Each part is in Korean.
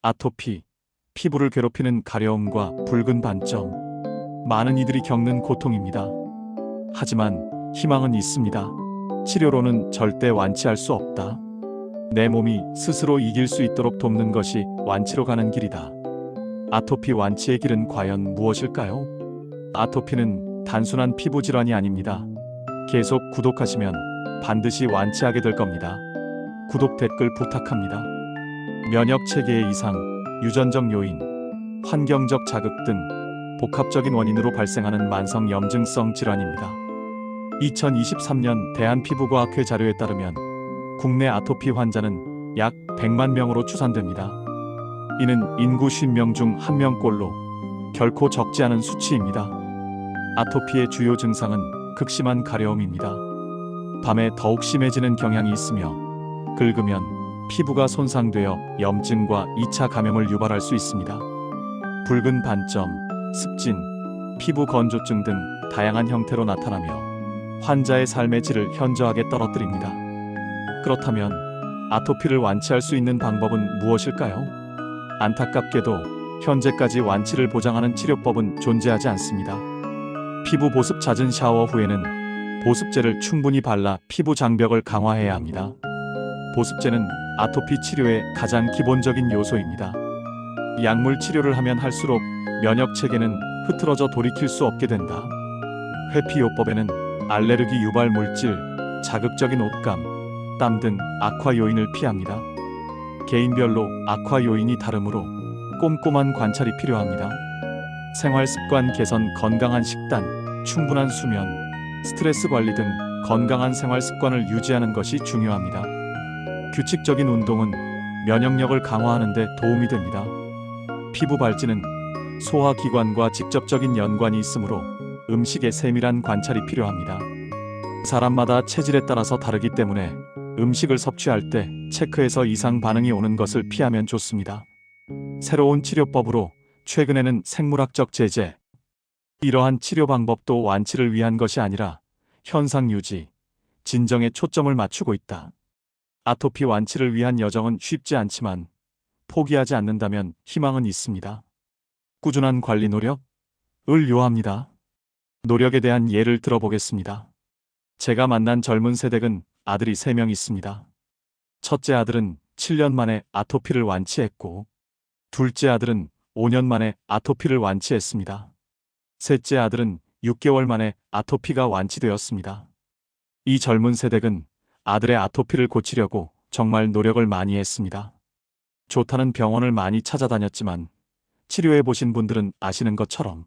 아토피, 피부를 괴롭히는 가려움과 붉은 반점. 많은 이들이 겪는 고통입니다. 하지만 희망은 있습니다. 치료로는 절대 완치할 수 없다. 내 몸이 스스로 이길 수 있도록 돕는 것이 완치로 가는 길이다. 아토피 완치의 길은 과연 무엇일까요? 아토피는 단순한 피부 질환이 아닙니다. 계속 구독하시면 반드시 완치하게 될 겁니다. 구독 댓글 부탁합니다. 면역 체계의 이상, 유전적 요인, 환경적 자극 등 복합적인 원인으로 발생하는 만성 염증성 질환입니다. 2023년 대한피부과학회 자료에 따르면 국내 아토피 환자는 약 100만 명으로 추산됩니다. 이는 인구 50명 중 1명꼴로 결코 적지 않은 수치입니다. 아토피의 주요 증상은 극심한 가려움입니다. 밤에 더욱 심해지는 경향이 있으며 긁으면 피부가 손상되어 염증과 2차 감염을 유발할 수 있습니다. 붉은 반점, 습진, 피부 건조증 등 다양한 형태로 나타나며 환자의 삶의 질을 현저하게 떨어뜨립니다. 그렇다면 아토피를 완치할 수 있는 방법은 무엇일까요? 안타깝게도 현재까지 완치를 보장하는 치료법은 존재하지 않습니다. 피부 보습 잦은 샤워 후에는 보습제를 충분히 발라 피부 장벽을 강화해야 합니다. 보습제는 아토피 치료의 가장 기본적인 요소입니다. 약물 치료를 하면 할수록 면역 체계는 흐트러져 돌이킬 수 없게 된다. 회피요법에는 알레르기 유발 물질, 자극적인 옷감, 땀 등 악화 요인을 피합니다. 개인별로 악화 요인이 다르므로 꼼꼼한 관찰이 필요합니다. 생활 습관 개선, 건강한 식단, 충분한 수면, 스트레스 관리 등 건강한 생활 습관을 유지하는 것이 중요합니다. 규칙적인 운동은 면역력을 강화하는 데 도움이 됩니다. 피부 발진은 소화기관과 직접적인 연관이 있으므로 음식의 세밀한 관찰이 필요합니다. 사람마다 체질에 따라서 다르기 때문에 음식을 섭취할 때 체크해서 이상 반응이 오는 것을 피하면 좋습니다. 새로운 치료법으로 최근에는 생물학적 제재, 이러한 치료 방법도 완치를 위한 것이 아니라 현상 유지, 진정에 초점을 맞추고 있다. 아토피 완치를 위한 여정은 쉽지 않지만 포기하지 않는다면 희망은 있습니다. 꾸준한 관리 노력을 요합니다. 노력에 대한 예를 들어보겠습니다. 제가 만난 젊은 세댁은 아들이 3명 있습니다. 첫째 아들은 7년 만에 아토피를 완치했고, 둘째 아들은 5년 만에 아토피를 완치했습니다. 셋째 아들은 6개월 만에 아토피가 완치되었습니다. 이 젊은 세댁은 아들의 아토피를 고치려고 정말 노력을 많이 했습니다. 좋다는 병원을 많이 찾아다녔지만 치료해보신 분들은 아시는 것처럼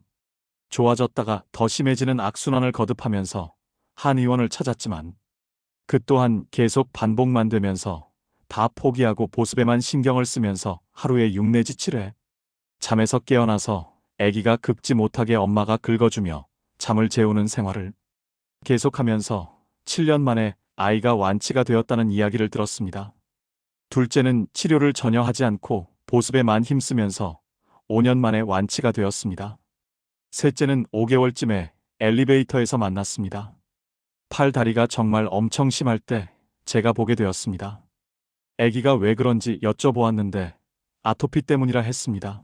좋아졌다가 더 심해지는 악순환을 거듭하면서 한의원을 찾았지만 그 또한 계속 반복만 되면서 다 포기하고 보습에만 신경을 쓰면서 하루에 6 내지 7회 잠에서 깨어나서 아기가 긁지 못하게 엄마가 긁어주며 잠을 재우는 생활을 계속하면서 7년 만에 아이가 완치가 되었다는 이야기를 들었습니다. 둘째는 치료를 전혀 하지 않고 보습에만 힘쓰면서 5년 만에 완치가 되었습니다. 셋째는 5개월쯤에 엘리베이터에서 만났습니다. 팔 다리가 정말 엄청 심할 때 제가 보게 되었습니다. 아기가 왜 그런지 여쭤보았는데 아토피 때문이라 했습니다.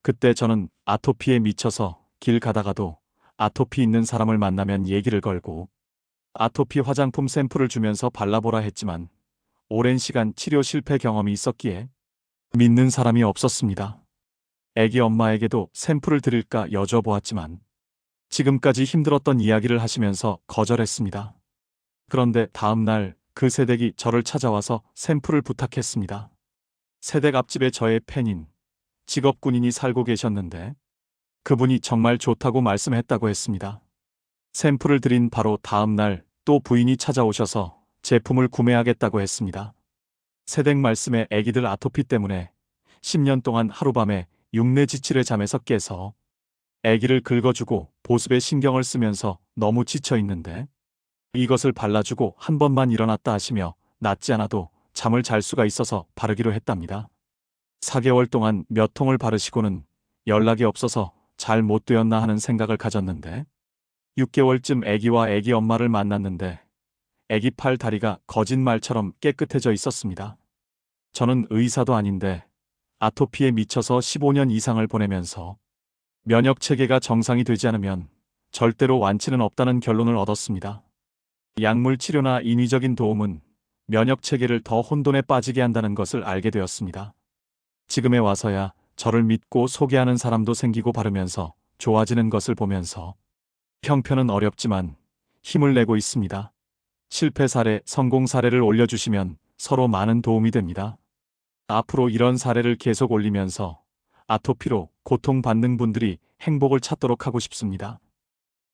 그때 저는 아토피에 미쳐서 길 가다가도 아토피 있는 사람을 만나면 얘기를 걸고 아토피 화장품 샘플을 주면서 발라보라 했지만 오랜 시간 치료 실패 경험이 있었기에 믿는 사람이 없었습니다. 아기 엄마에게도 샘플을 드릴까 여쭤보았지만 지금까지 힘들었던 이야기를 하시면서 거절했습니다. 그런데 다음 날 그 세댁이 저를 찾아와서 샘플을 부탁했습니다. 세댁 앞집에 저의 팬인 직업군인이 살고 계셨는데 그분이 정말 좋다고 말씀했다고 했습니다. 샘플을 드린 바로 다음 날 또 부인이 찾아오셔서 제품을 구매하겠다고 했습니다. 세댁 말씀에 아기들 아토피 때문에 10년 동안 하룻밤에 6 내지 7회 잠에서 깨서 아기를 긁어주고 보습에 신경을 쓰면서 너무 지쳐 있는데 이것을 발라주고 한 번만 일어났다 하시며 낫지 않아도 잠을 잘 수가 있어서 바르기로 했답니다. 4개월 동안 몇 통을 바르시고는 연락이 없어서 잘 못 되었나 하는 생각을 가졌는데 6개월쯤 아기와 아기 엄마를 만났는데 아기 팔 다리가 거짓말처럼 깨끗해져 있었습니다. 저는 의사도 아닌데 아토피에 미쳐서 15년 이상을 보내면서 면역 체계가 정상이 되지 않으면 절대로 완치는 없다는 결론을 얻었습니다. 약물 치료나 인위적인 도움은 면역 체계를 더 혼돈에 빠지게 한다는 것을 알게 되었습니다. 지금에 와서야 저를 믿고 소개하는 사람도 생기고 바르면서 좋아지는 것을 보면서 형편은 어렵지만 힘을 내고 있습니다. 실패 사례, 성공 사례를 올려주시면 서로 많은 도움이 됩니다. 앞으로 이런 사례를 계속 올리면서 아토피로 고통받는 분들이 행복을 찾도록 하고 싶습니다.